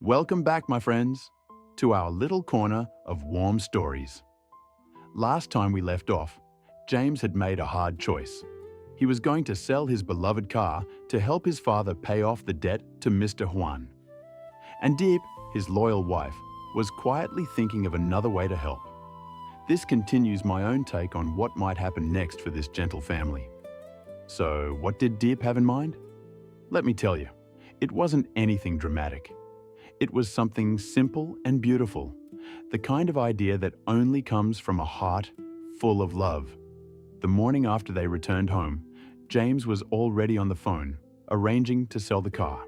Welcome back, my friends, to our little corner of warm stories. Last time we left off, James had made a hard choice. He was going to sell his beloved car to help his father pay off the debt to Mr. Huan. And Diep, his loyal wife, was quietly thinking of another way to help. This continues my own take on what might happen next for this gentle family. So, what did Diep have in mind? Let me tell you, it wasn't anything dramatic. It was something simple and beautiful, the kind of idea that only comes from a heart full of love. The morning after they returned home, James was already on the phone, arranging to sell the car.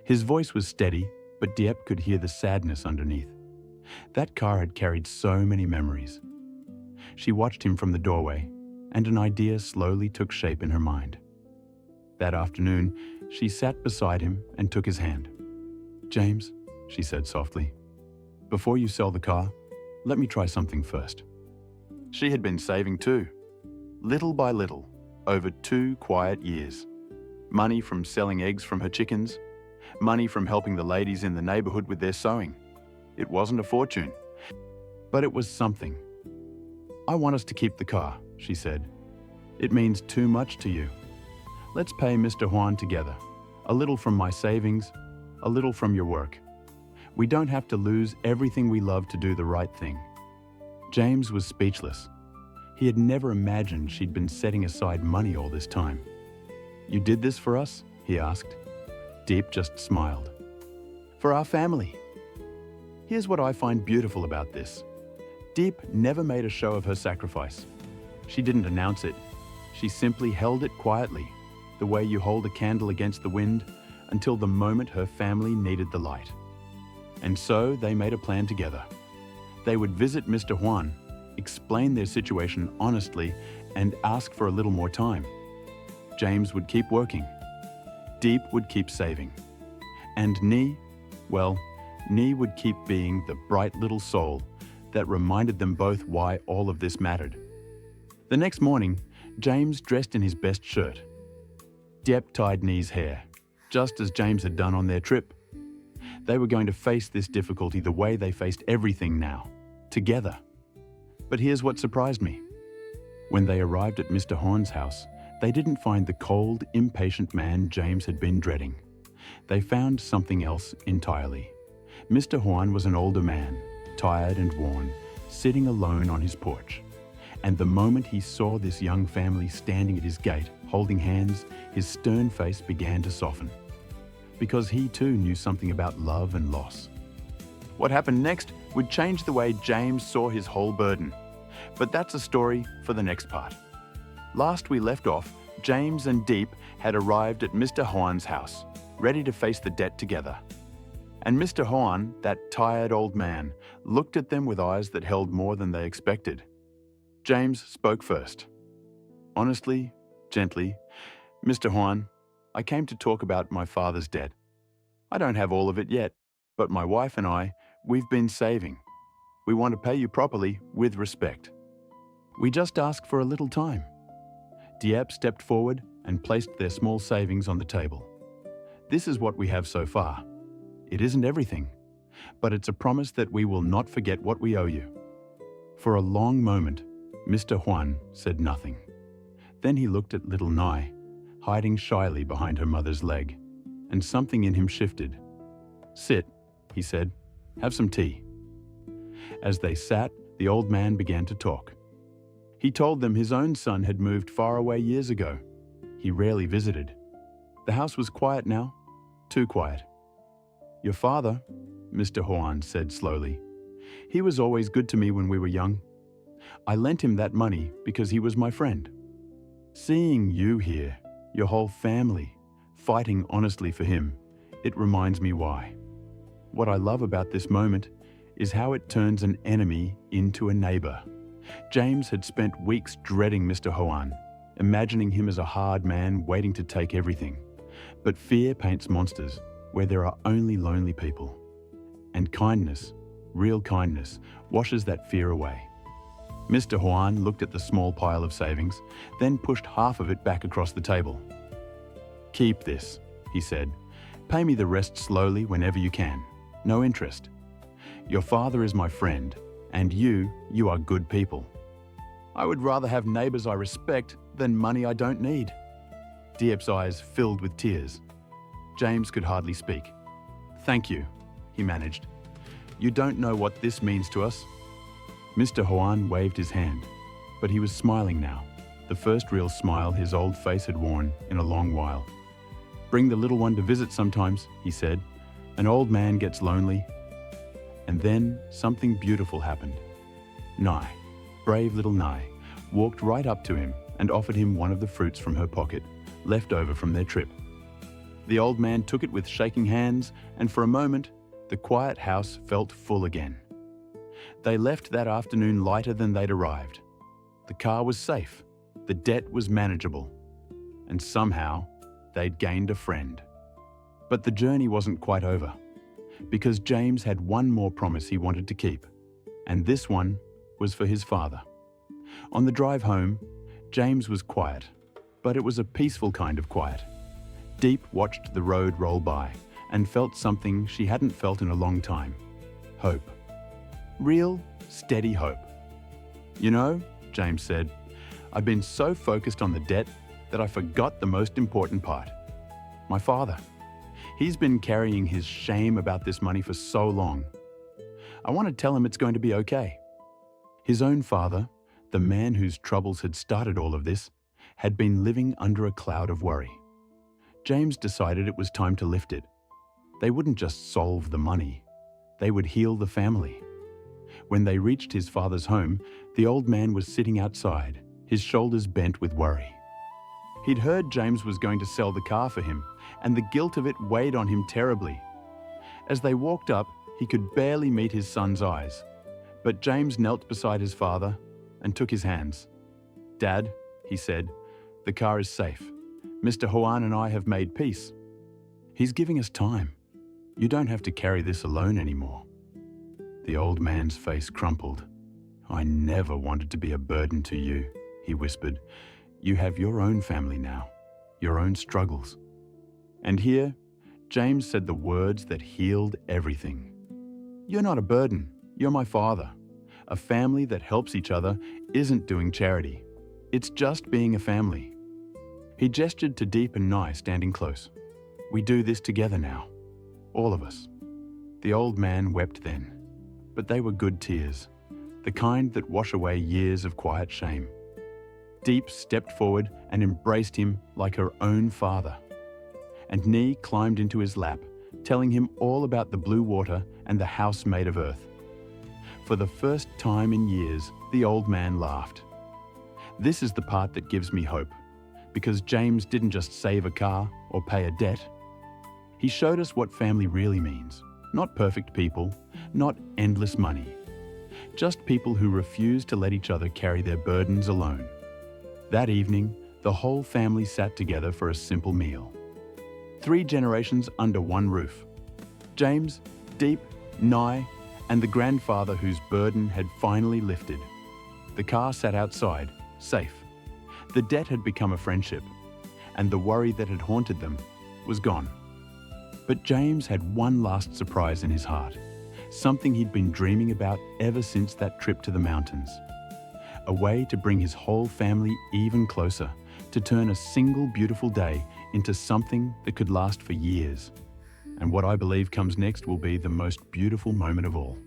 His voice was steady, but Diep could hear the sadness underneath. That car had carried so many memories. She watched him from the doorway, and an idea slowly took shape in her mind. That afternoon, she sat beside him and took his hand. "James," she said softly, "before you sell the car, let me try something first." She had been saving too, little by little, over 2 quiet years. Money from selling eggs from her chickens, money from helping the ladies in the neighborhood with their sewing. It wasn't a fortune, but it was something. "I want us to keep the car," she said. "It means too much to you. Let's pay Mr. Huan together, a little from my savings, a little from your work. We don't have to lose everything we love to do the right thing." James was speechless. He had never imagined she'd been setting aside money all this time. "You did this for us?" he asked. Diep just smiled. "For our family." Here's what I find beautiful about this. Diep never made a show of her sacrifice. She didn't announce it. She simply held it quietly, the way you hold a candle against the wind, until the moment her family needed the light. And so they made a plan together. They would visit Mr. Huan, explain their situation honestly, and ask for a little more time. James would keep working. Diep would keep saving. And Ni would keep being the bright little soul that reminded them both why all of this mattered. The next morning, James dressed in his best shirt. Diep tied Ni's hair, just as James had done on their trip. They were going to face this difficulty the way they faced everything now, together. But here's what surprised me. When they arrived at Mr. Huan's house, they didn't find the cold, impatient man James had been dreading. They found something else entirely. Mr. Huan was an older man, tired and worn, sitting alone on his porch. And the moment he saw this young family standing at his gate, holding hands, his stern face began to soften. Because he too knew something about love and loss. What happened next would change the way James saw his whole burden. But that's a story for the next part. Last we left off, James and Diep had arrived at Mr. Huan's house, ready to face the debt together. And Mr. Huan, that tired old man, looked at them with eyes that held more than they expected. James spoke first. Honestly, gently, "Mr. Huan, I came to talk about my father's debt. I don't have all of it yet, but my wife and I, we've been saving. We want to pay you properly with respect. We just ask for a little time." Diep stepped forward and placed their small savings on the table. "This is what we have so far. It isn't everything, but it's a promise that we will not forget what we owe you." For a long moment, Mr. Huan said nothing. Then he looked at little Ni, hiding shyly behind her mother's leg, and something in him shifted. "Sit," he said. "Have some tea." As they sat, the old man began to talk. He told them his own son had moved far away years ago. He rarely visited. The house was quiet now, too quiet. "Your father," Mr. Huan said slowly, "he was always good to me when we were young. I lent him that money because he was my friend. Seeing you here, your whole family, fighting honestly for him, it reminds me why. What I love about this moment is how it turns an enemy into a neighbor." James had spent weeks dreading Mr. Huan, imagining him as a hard man waiting to take everything. But fear paints monsters where there are only lonely people. And kindness, real kindness, washes that fear away. Mr. Huan looked at the small pile of savings, then pushed half of it back across the table. "Keep this," he said. "Pay me the rest slowly whenever you can. no interest. Your father is my friend, and you are good people. I would rather have neighbors I respect than money I don't need." Diep's eyes filled with tears. James could hardly speak. "Thank you," he managed. "You don't know what this means to us." Mr. Huan waved his hand, but he was smiling now, the first real smile his old face had worn in a long while. "Bring the little one to visit sometimes," he said. "An old man gets lonely." And then something beautiful happened. Nai, brave little Nai, walked right up to him and offered him one of the fruits from her pocket, left over from their trip. The old man took it with shaking hands, and for a moment, the quiet house felt full again. They left that afternoon lighter than they'd arrived. The car was safe, the debt was manageable, and somehow they'd gained a friend. But the journey wasn't quite over, because James had one more promise he wanted to keep, and this one was for his father. On the drive home, James was quiet, but it was a peaceful kind of quiet. Diep watched the road roll by and felt something she hadn't felt in a long time: hope. Real, steady hope. "You know," James said, "I've been so focused on the debt that I forgot the most important part. My father. He's been carrying his shame about this money for so long. I want to tell him it's going to be okay." His own father, the man whose troubles had started all of this, had been living under a cloud of worry. James decided it was time to lift it. They wouldn't just solve the money, they would heal the family. When they reached his father's home, the old man was sitting outside, his shoulders bent with worry. He'd heard James was going to sell the car for him, and the guilt of it weighed on him terribly. As they walked up, he could barely meet his son's eyes, but James knelt beside his father and took his hands. "Dad," he said, "the car is safe. Mr. Huan and I have made peace. He's giving us time. You don't have to carry this alone anymore." The old man's face crumpled. "I never wanted to be a burden to you," he whispered. "You have your own family now, your own struggles." And here, James said the words that healed everything. "You're not a burden, you're my father. A family that helps each other isn't doing charity. It's just being a family." He gestured to Diep and Nai standing close. "We do this together now, all of us." The old man wept then, but they were good tears, the kind that wash away years of quiet shame. Diep stepped forward and embraced him like her own father. And Nai climbed into his lap, telling him all about the blue water and the house made of earth. For the first time in years, the old man laughed. "This is the part that gives me hope, because James didn't just save a car or pay a debt. He showed us what family really means. Not perfect people, not endless money. Just people who refuse to let each other carry their burdens alone." That evening, the whole family sat together for a simple meal. 3 generations under one roof. James, Diep, Nai, and the grandfather whose burden had finally lifted. The car sat outside, safe. The debt had become a friendship, and the worry that had haunted them was gone. But James had one last surprise in his heart, something he'd been dreaming about ever since that trip to the mountains. A way to bring his whole family even closer, to turn a single beautiful day into something that could last for years. And what I believe comes next will be the most beautiful moment of all.